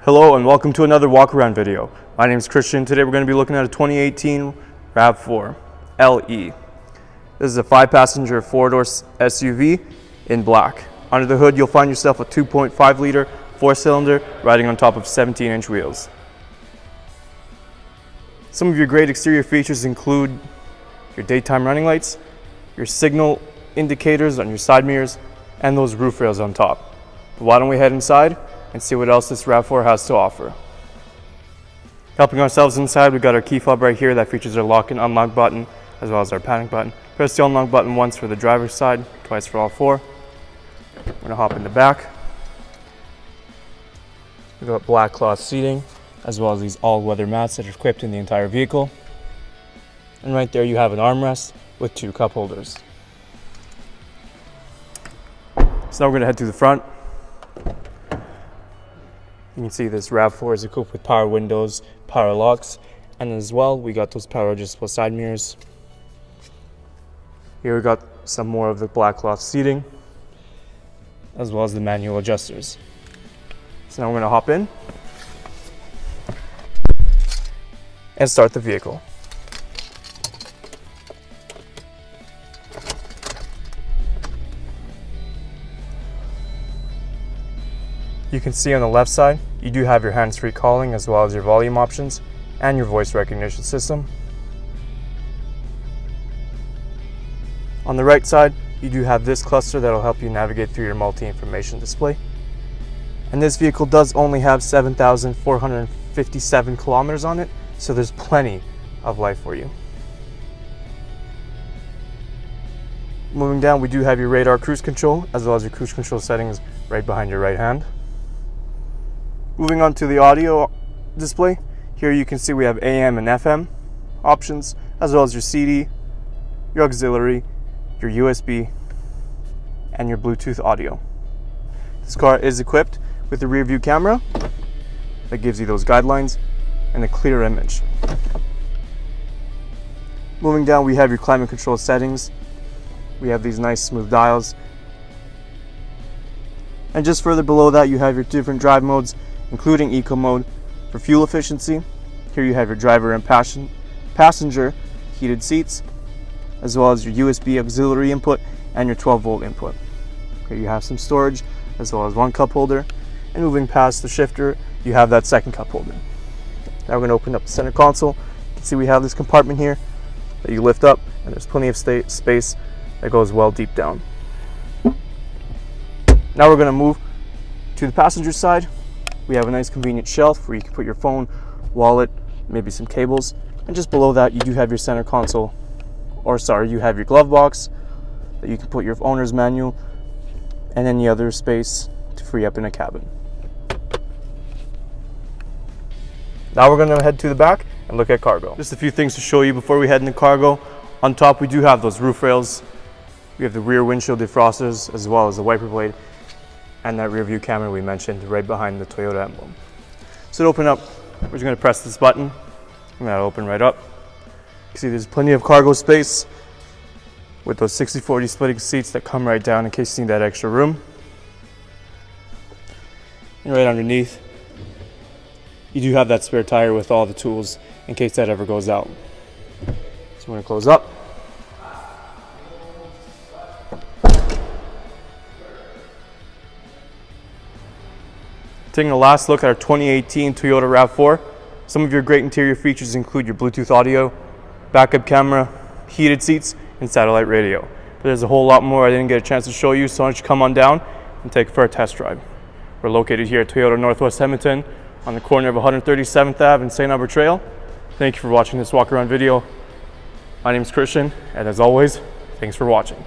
Hello and welcome to another walk around video. My name is Christian. Today we're going to be looking at a 2018 RAV4 LE. This is a 5-passenger 4-door SUV in black. Under the hood you'll find yourself a 2.5 liter 4-cylinder riding on top of 17-inch wheels. Some of your great exterior features include your daytime running lights, your signal indicators on your side mirrors, and those roof rails on top. But why don't we head inside and see what else this RAV4 has to offer. Helping ourselves inside, we've got our key fob right here that features our lock and unlock button, as well as our panic button. Press the unlock button once for the driver's side, twice for all four. We're gonna hop in the back. We've got black cloth seating, as well as these all-weather mats that are equipped in the entire vehicle. And right there you have an armrest with 2 cup holders. So now we're gonna head to the front. You can see this RAV4 is equipped with power windows, power locks, and as well we got those power adjustable side mirrors. Here we got some more of the black cloth seating, as well as the manual adjusters. So now we're going to hop in and start the vehicle. You can see on the left side, you do have your hands-free calling as well as your volume options and your voice recognition system. On the right side, you do have this cluster that will help you navigate through your multi-information display. And this vehicle does only have 7,457 kilometers on it, so there's plenty of life for you. Moving down, we do have your radar cruise control as well as your cruise control settings right behind your right hand. Moving on to the audio display, here you can see we have AM and FM options, as well as your CD, your auxiliary, your USB, and your Bluetooth audio. This car is equipped with a rear view camera that gives you those guidelines and a clear image. Moving down, we have your climate control settings. We have these nice smooth dials. And just further below that, you have your different drive modes, including eco mode for fuel efficiency. Here you have your driver and passenger heated seats, as well as your USB auxiliary input and your 12-volt input. Here you have some storage, as well as 1 cup holder. And moving past the shifter, you have that 2nd cup holder. Now we're going to open up the center console. You can see we have this compartment here that you lift up, and there's plenty of space that goes well deep down. Now we're going to move to the passenger side. We have a nice convenient shelf where you can put your phone, wallet, maybe some cables, and just below that you do have your center console, you have your glove box that you can put your owner's manual and any other space to free up in a cabin. Now we're going to head to the back and look at cargo. Just a few things to show you before we head into cargo. On top we do have those roof rails. We have the rear windshield defrosters as well as the wiper blade, and that rear view camera we mentioned right behind the Toyota emblem. So to open up, we're just going to press this button and that'll open right up. You see there's plenty of cargo space with those 60/40 splitting seats that come right down in case you need that extra room. And right underneath, you do have that spare tire with all the tools in case that ever goes out. So I'm going to close up. Taking a last look at our 2018 Toyota RAV4, some of your great interior features include your Bluetooth audio, backup camera, heated seats, and satellite radio. But there's a whole lot more I didn't get a chance to show you, so why don't you come on down and take it for a test drive. We're located here at Toyota Northwest Edmonton on the corner of 137th Ave and St.Albert Trail. Thank you for watching this walk around video. My name is Christian, and as always, thanks for watching.